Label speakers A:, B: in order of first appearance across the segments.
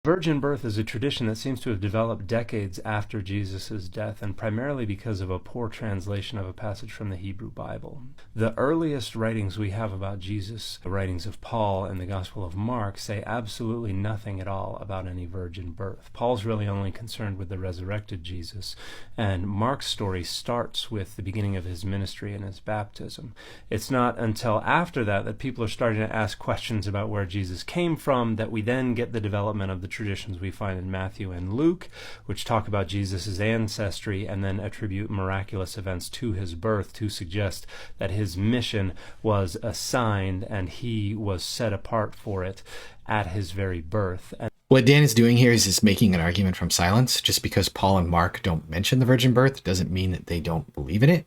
A: Virgin birth is a tradition that seems to have developed decades after Jesus' death, and primarily because of a poor translation of a passage from the Hebrew Bible. The earliest writings we have about Jesus, the writings of Paul and the Gospel of Mark, say absolutely nothing at all about any virgin birth. Paul's really only concerned with the resurrected Jesus, and Mark's story starts with the beginning of his ministry and his baptism. It's not until after that people are starting to ask questions about where Jesus came from that we then get the development of the traditions we find in Matthew and Luke, which talk about Jesus' ancestry and then attribute miraculous events to his birth to suggest that his mission was assigned and he was set apart for it at his very birth.
B: What Dan is doing here is just making an argument from silence. Just because Paul and Mark don't mention the virgin birth doesn't mean that they don't believe in it.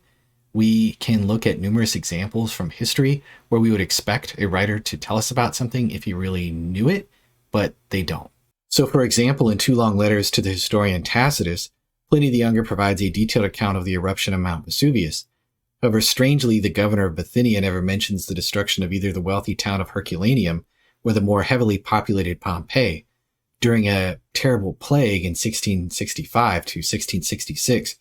B: We can look at numerous examples from history where we would expect a writer to tell us about something if he really knew it, but they don't. So, for example, in two long letters to the historian Tacitus, Pliny the Younger provides a detailed account of the eruption of Mount Vesuvius. However, strangely, the governor of Bithynia never mentions the destruction of either the wealthy town of Herculaneum or the more heavily populated Pompeii. During a terrible plague in 1665 to 1666,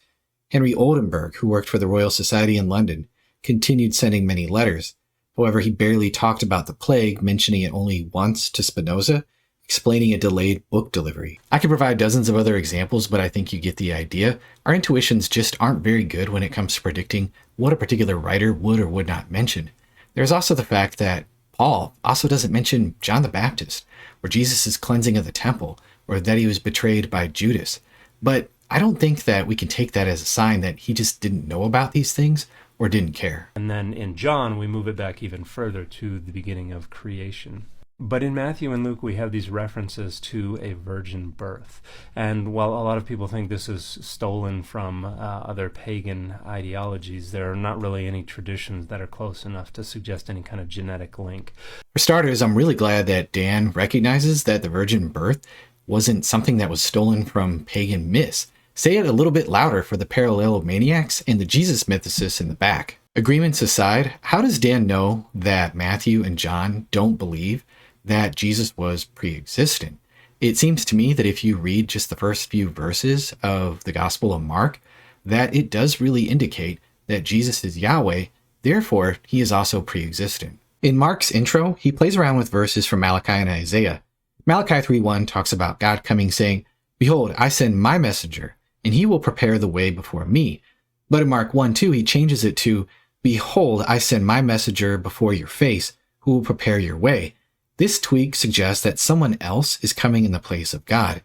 B: Henry Oldenburg, who worked for the Royal Society in London, continued sending many letters. However, he barely talked about the plague, mentioning it only once to Spinoza, explaining a delayed book delivery. I could provide dozens of other examples, but I think you get the idea. Our intuitions just aren't very good when it comes to predicting what a particular writer would or would not mention. There's also the fact that Paul also doesn't mention John the Baptist, or Jesus' cleansing of the temple, or that he was betrayed by Judas. But I don't think that we can take that as a sign that he just didn't know about these things or didn't care.
A: And then in John, we move it back even further to the beginning of creation. But in Matthew and Luke, we have these references to a virgin birth. And while a lot of people think this is stolen from other pagan ideologies, there are not really any traditions that are close enough to suggest any kind of genetic link.
B: For starters, I'm really glad that Dan recognizes that the virgin birth wasn't something that was stolen from pagan myths. Say it a little bit louder for the parallelomaniacs and the Jesus mythicists in the back. Agreements aside, how does Dan know that Matthew and John don't believe that Jesus was pre-existent? It seems to me that if you read just the first few verses of the Gospel of Mark, that it does really indicate that Jesus is Yahweh, therefore he is also pre-existent. In Mark's intro, he plays around with verses from Malachi and Isaiah. Malachi 3:1 talks about God coming saying, "Behold, I send my messenger, and he will prepare the way before me." But in Mark 1:2, he changes it to, "Behold, I send my messenger before your face, who will prepare your way." This tweak suggests that someone else is coming in the place of God.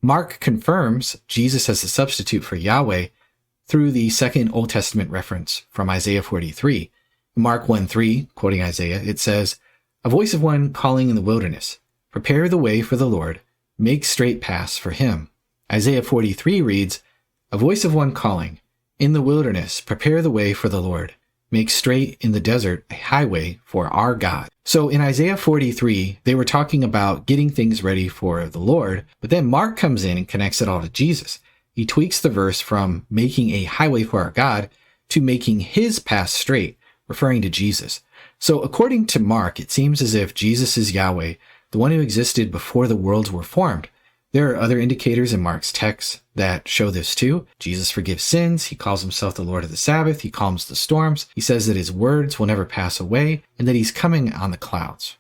B: Mark confirms Jesus as a substitute for Yahweh through the second Old Testament reference from Isaiah 43. In Mark 1:3, quoting Isaiah, it says, "A voice of one calling in the wilderness, prepare the way for the Lord, make straight paths for him." Isaiah 43 reads, "A voice of one calling, in the wilderness, prepare the way for the Lord, make straight in the desert a highway for our God." So in Isaiah 43, they were talking about getting things ready for the Lord, but then Mark comes in and connects it all to Jesus. He tweaks the verse from making a highway for our God to making his path straight, referring to Jesus. So according to Mark, it seems as if Jesus is Yahweh, the one who existed before the worlds were formed. There are other indicators in Mark's text that show this too. Jesus forgives sins. He calls himself the Lord of the Sabbath. He calms the storms. He says that his words will never pass away and that he's coming on the clouds.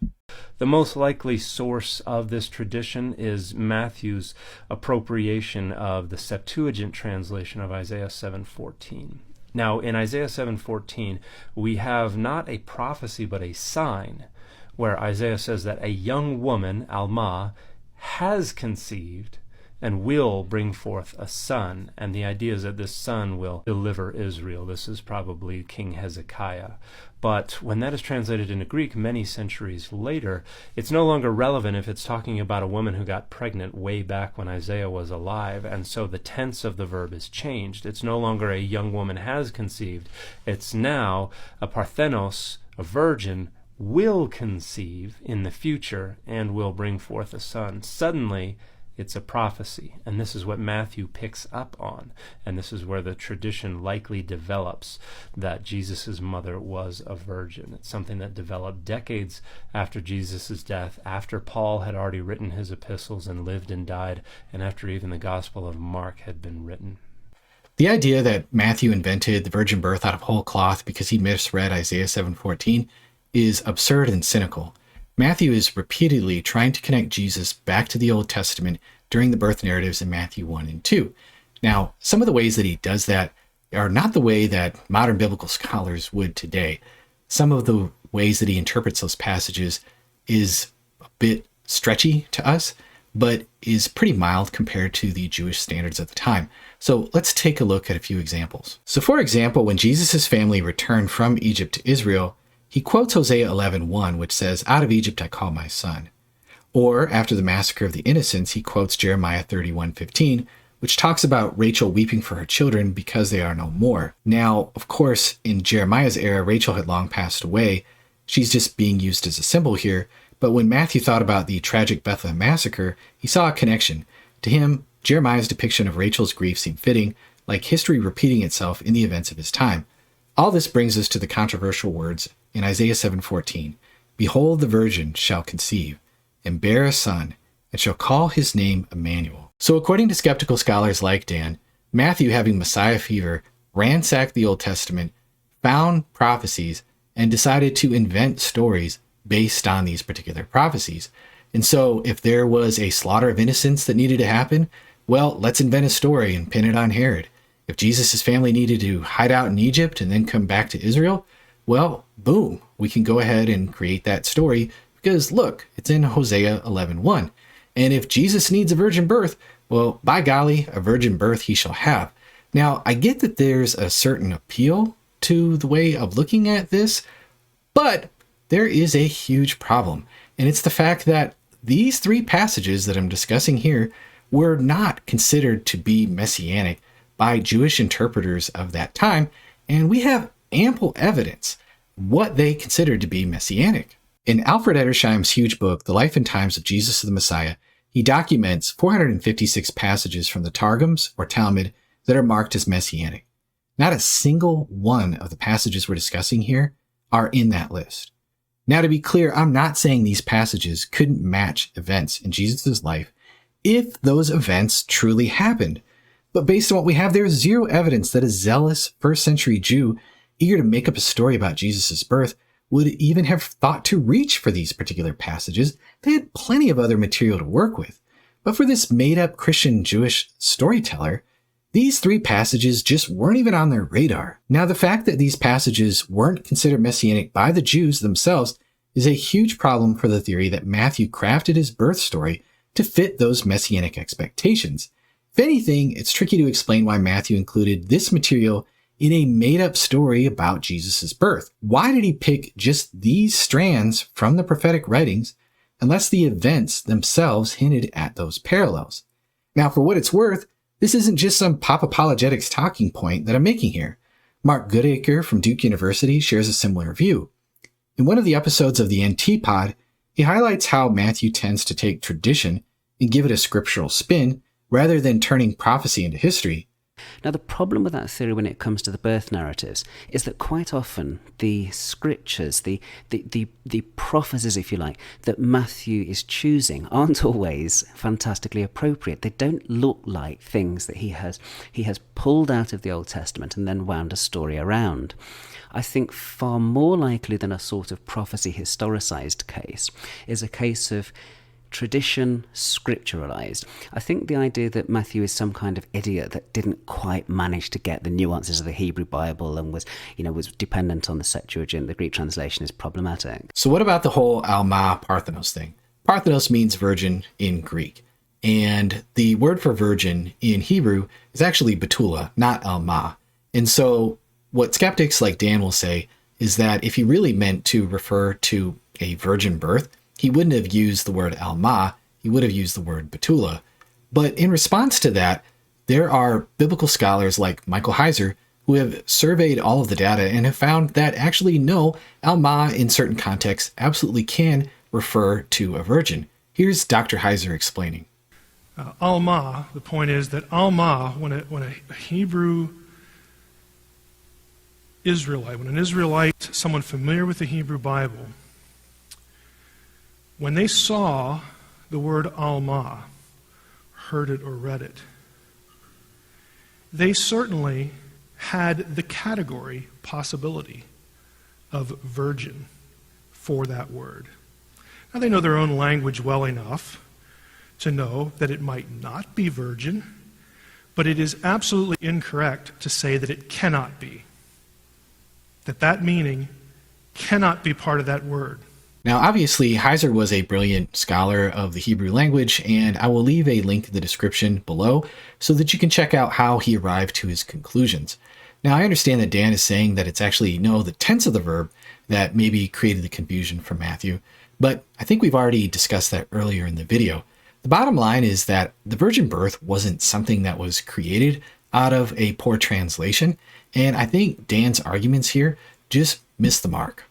A: The most likely source of this tradition is Matthew's appropriation of the Septuagint translation of Isaiah 7:14. Now, in Isaiah 7:14, we have not a prophecy but a sign, where Isaiah says that a young woman, Alma, has conceived and will bring forth a son, and the idea is that this son will deliver Israel. This is probably King Hezekiah. But when that is translated into Greek many centuries later, it's no longer relevant if it's talking about a woman who got pregnant way back when Isaiah was alive, and so the tense of the verb is changed. It's no longer a young woman has conceived. It's now a parthenos, a virgin, will conceive in the future and will bring forth a son. Suddenly, It's a prophecy, and this is what Matthew picks up on, and this is where the tradition likely develops that Jesus' mother was a virgin. It's something that developed decades after Jesus' death, after Paul had already written his epistles and lived and died, and after even the Gospel of Mark had been written.
B: The idea that Matthew invented the virgin birth out of whole cloth because he misread Isaiah 7:14 is absurd and cynical. Matthew is repeatedly trying to connect Jesus back to the Old Testament during the birth narratives in Matthew 1 and 2. Now, some of the ways that he does that are not the way that modern biblical scholars would today. Some of the ways that he interprets those passages is a bit stretchy to us, but is pretty mild compared to the Jewish standards at the time. So let's take a look at a few examples. So for example, when Jesus' family returned from Egypt to Israel, he quotes Hosea 11:1, which says, "Out of Egypt I call my son." Or after the massacre of the innocents, he quotes Jeremiah 31:15, which talks about Rachel weeping for her children because they are no more. Now, of course, in Jeremiah's era, Rachel had long passed away. She's just being used as a symbol here. But when Matthew thought about the tragic Bethlehem massacre, he saw a connection. To him, Jeremiah's depiction of Rachel's grief seemed fitting, like history repeating itself in the events of his time. All this brings us to the controversial words in Isaiah 7:14, "Behold, the virgin shall conceive, and bear a son, and shall call his name Emmanuel." So according to skeptical scholars like Dan, Matthew, having Messiah fever, ransacked the Old Testament, found prophecies, and decided to invent stories based on these particular prophecies. And so if there was a slaughter of innocents that needed to happen, well, let's invent a story and pin it on Herod. If Jesus' family needed to hide out in Egypt and then come back to Israel, well, boom, we can go ahead and create that story because look, it's in Hosea 11:1. And if Jesus needs a virgin birth, well, by golly, a virgin birth he shall have. Now, I get that there's a certain appeal to the way of looking at this, but there is a huge problem, and it's the fact that these three passages that I'm discussing here were not considered to be messianic by Jewish interpreters of that time, and we have ample evidence what they considered to be messianic. In Alfred Edersheim's huge book, The Life and Times of Jesus the Messiah, he documents 456 passages from the Targums or Talmud that are marked as messianic. Not a single one of the passages we're discussing here are in that list. Now, to be clear, I'm not saying these passages couldn't match events in Jesus' life if those events truly happened. But based on what we have, there is zero evidence that a zealous first century Jew eager to make up a story about Jesus' birth would even have thought to reach for these particular passages. They had plenty of other material to work with. But for this made-up Christian Jewish storyteller, these three passages just weren't even on their radar. Now, the fact that these passages weren't considered messianic by the Jews themselves is a huge problem for the theory that Matthew crafted his birth story to fit those messianic expectations. If anything, it's tricky to explain why Matthew included this material in a made-up story about Jesus' birth. Why did he pick just these strands from the prophetic writings unless the events themselves hinted at those parallels? Now, for what it's worth, this isn't just some pop apologetics talking point that I'm making here. Mark Goodacre from Duke University shares a similar view. In one of the episodes of the NT Pod, he highlights how Matthew tends to take tradition and give it a scriptural spin rather than turning prophecy into history.
C: Now, the problem with that theory when it comes to the birth narratives is that quite often the scriptures, the prophecies, if you like, that Matthew is choosing aren't always fantastically appropriate. They don't look like things that he has pulled out of the Old Testament and then wound a story around. I think far more likely than a sort of prophecy historicized case is a case of tradition scripturalized. I think the idea that Matthew is some kind of idiot that didn't quite manage to get the nuances of the Hebrew Bible and was dependent on the Septuagint, the Greek translation, is problematic.
B: So what about the whole Alma Parthenos thing? Parthenos means virgin in Greek, and the word for virgin in Hebrew is actually betula, not Alma. And so what skeptics like Dan will say is that if he really meant to refer to a virgin birth, he wouldn't have used the word Alma, he would have used the word Betula. But in response to that, there are biblical scholars like Michael Heiser who have surveyed all of the data and have found that actually no, Alma in certain contexts absolutely can refer to a virgin. Here's Dr. Heiser explaining.
D: Alma, the point is that Alma, when a Hebrew Israelite, when an Israelite, someone familiar with the Hebrew Bible, when they saw the word Alma, heard it or read it, they certainly had the category, possibility, of virgin for that word. Now they know their own language well enough to know that it might not be virgin, but it is absolutely incorrect to say that it cannot be. That meaning cannot be part of that word.
B: Now, obviously, Heiser was a brilliant scholar of the Hebrew language, and I will leave a link in the description below so that you can check out how he arrived to his conclusions. Now, I understand that Dan is saying that it's actually the tense of the verb that maybe created the confusion for Matthew, but I think we've already discussed that earlier in the video. The bottom line is that the virgin birth wasn't something that was created out of a poor translation, and I think Dan's arguments here just missed the mark.